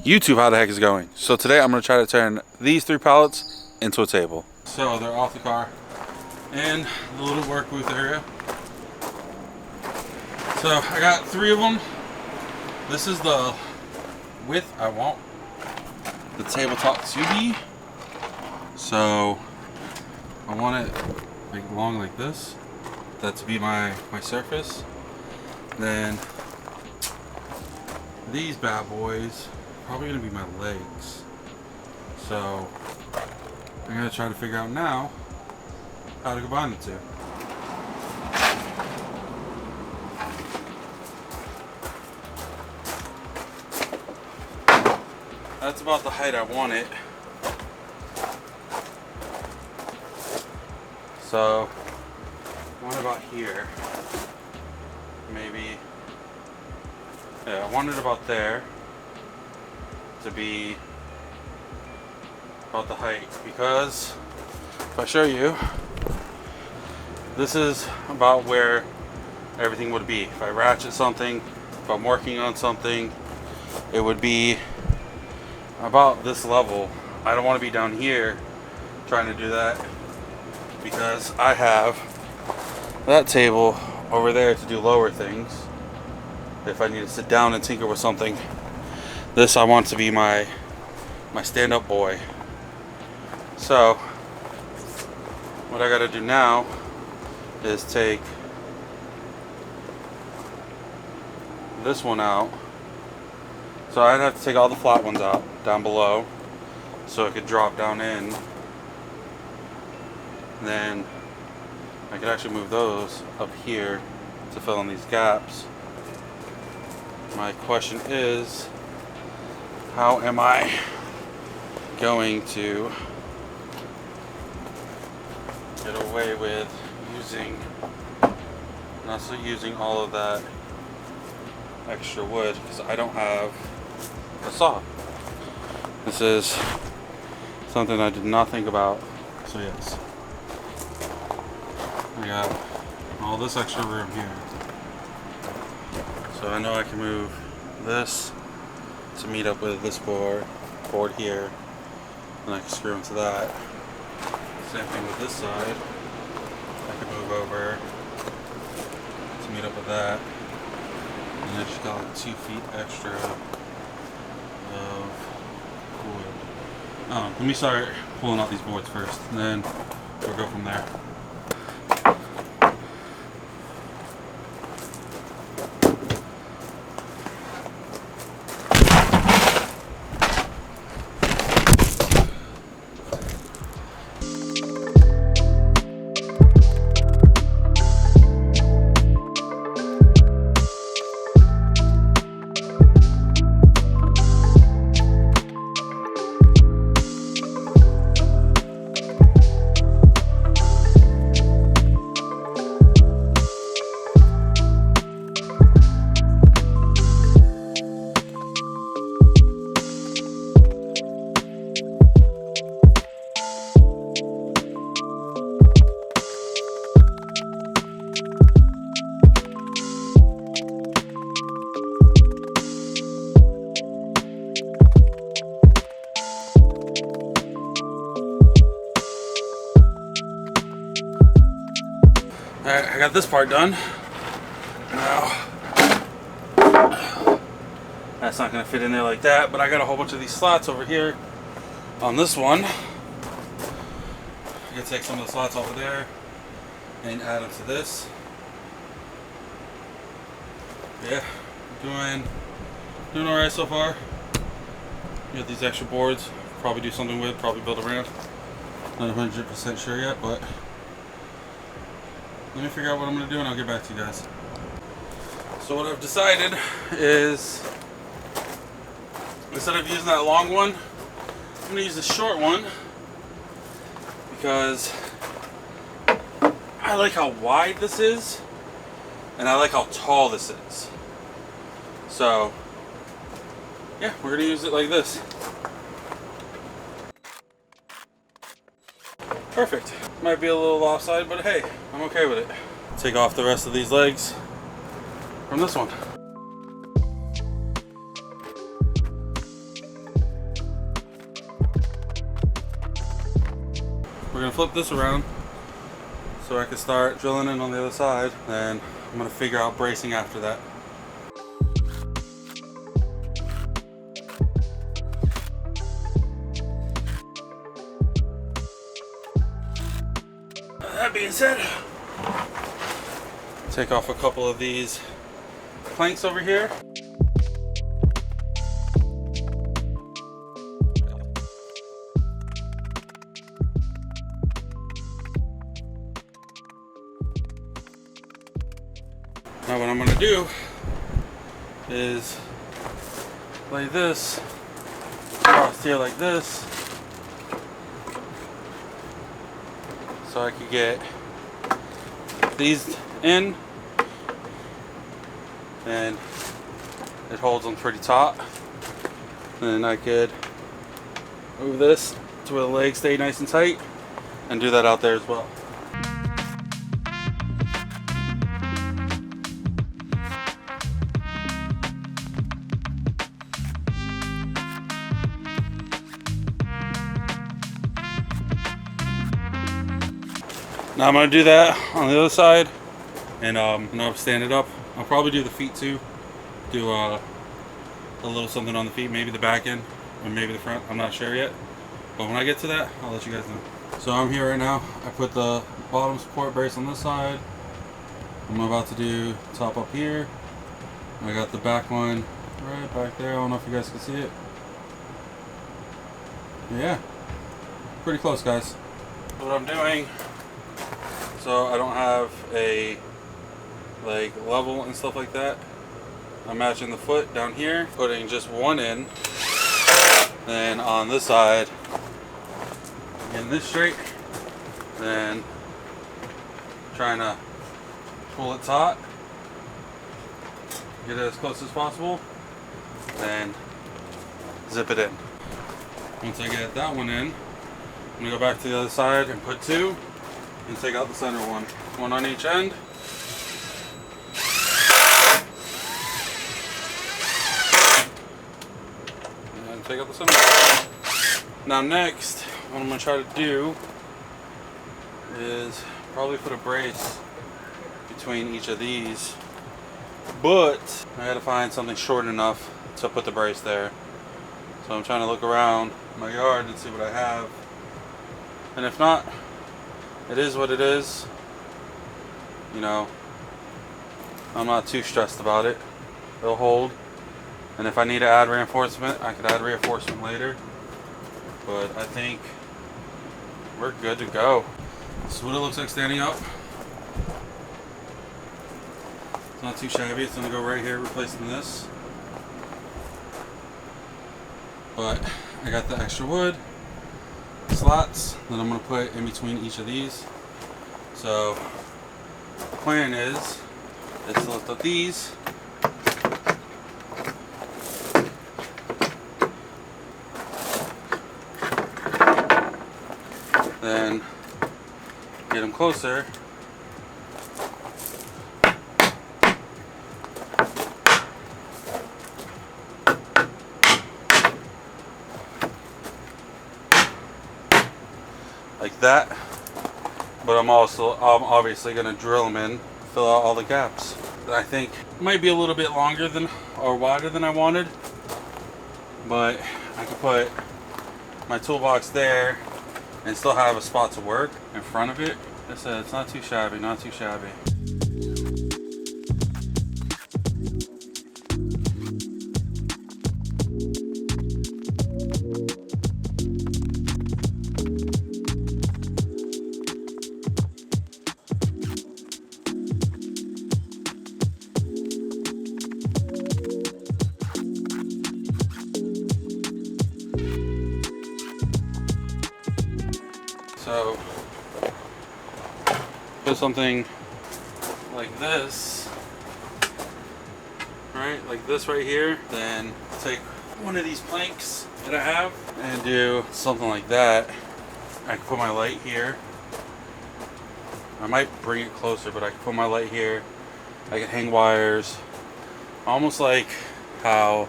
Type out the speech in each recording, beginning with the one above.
YouTube, how the heck is it going? So today I'm going to try to turn these 3 pallets into a table. So they're off the car and the little work booth area. So I got 3 of them. This is the width I want the tabletop to be. So I want it like long like this. That to be my surface. Then these bad boys probably gonna be my legs. So I'm gonna try to figure out now how to combine the two. That's about the height I want it. So what about here? Maybe, yeah, I want it about there to be about the height, because if I show you, this is about where everything would be. If I ratchet something, if I'm working on something, it would be about this level. I don't want to be down here trying to do that, because I have that table over there to do lower things. If I need to sit down and tinker with something, this I want to be my stand-up boy. So what I gotta do now is take this one out. So I'd have to take all the flat ones out down below so it could drop down in. And then I could actually move those up here to fill in these gaps. My question is, how am I going to get away with using all of that extra wood, because I don't have a saw. This is something I did not think about. So yes, I got all this extra room here. So I know I can move this to meet up with this board here, and I can screw into that. Same thing with this side. I can move over to meet up with that. And I just got like 2 feet extra of wood. Let me start pulling out these boards first, and then we'll go from there. Alright, I got this part done. Now, that's not going to fit in there like that, but I got a whole bunch of these slots over here on this one. I can take some of the slots over there and add them to this. Yeah, doing alright so far. Got these extra boards, probably do something with, probably build a ramp. Not 100% sure yet, but let me figure out what I'm going to do and I'll get back to you guys. So what I've decided is, instead of using that long one, I'm going to use the short one, because I like how wide this is and I like how tall this is. So yeah, we're going to use it like this. Perfect. Might be a little offside, but hey, I'm okay with it. Take off the rest of these legs from this one. we're gonna flip this around so I can start drilling in on the other side, and I'm gonna figure out bracing after that. That being said, take off a couple of these planks over here. Now what I'm going to do is lay this across here like this, so I could get these in, and it holds them pretty taut. And I could move this to where the legs stay nice and tight and do that out there as well. Now I'm going to do that on the other side, and I'll stand it up. I'll probably do the feet too. Do a little something on the feet, maybe the back end or maybe the front. I'm not sure yet, but when I get to that, I'll let you guys know. So I'm here right now. I put the bottom support brace on this side. I'm about to do top up here. I got the back one right back there. I don't know if you guys can see it. Yeah, pretty close, guys. What I'm doing, so I don't have a like level and stuff like that, I'm matching the foot down here, putting just one in, then on this side getting this straight, then trying to pull it taut, get it as close as possible, then zip it in. Once I get that one in, I'm going to go back to the other side and put two, and take out the center one on each end. And take out the center. Now next, what I'm going to try to do is probably put a brace between each of these, but I got to find something short enough to put the brace there. So I'm trying to look around my yard and see what I have, and if not, it is what it is. You know, I'm not too stressed about it. It'll hold. And if I need to add reinforcement, I could add reinforcement later. But I think we're good to go. This is what it looks like standing up. It's not too shabby. It's going to go right here, replacing this. But I got the extra wood slots that I'm going to put in between each of these. So the plan is to lift up these, then get them closer, like that. But I'm obviously going to drill them in, fill out all the gaps. I think might be a little bit longer than or wider than I wanted, but I could put my toolbox there and still have a spot to work in front of it. Like I said, it's not too shabby, not too shabby. So put something like this, right? Like this right here. Then take one of these planks that I have and do something like that. I can put my light here. I might bring it closer, but I can put my light here. I can hang wires, almost like how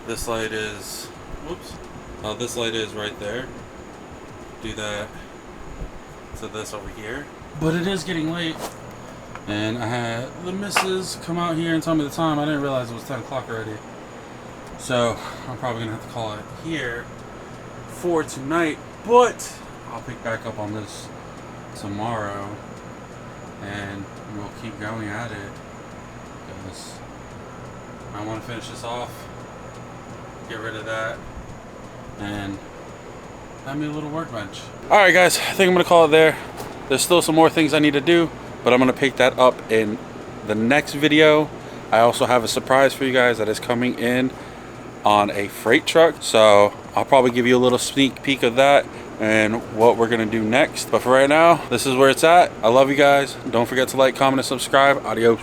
this light is. Whoops. How this light is right there. Do that to this over here. But it is getting late. And I had the missus come out here and tell me the time. I didn't realize it was 10 o'clock already. So I'm probably gonna have to call it here for tonight. But I'll pick back up on this tomorrow. And we'll keep going at it. Because I want to finish this off. Get rid of that. And have me a little workbench. Alright guys, I think I'm gonna call it there. There's still some more things I need to do, but I'm gonna pick that up in the next video. I also have a surprise for you guys that is coming in on a freight truck, so I'll probably give you a little sneak peek of that and what we're gonna do next. But for right now, this is where it's at. I love you guys. Don't forget to like, comment, and subscribe. Adios.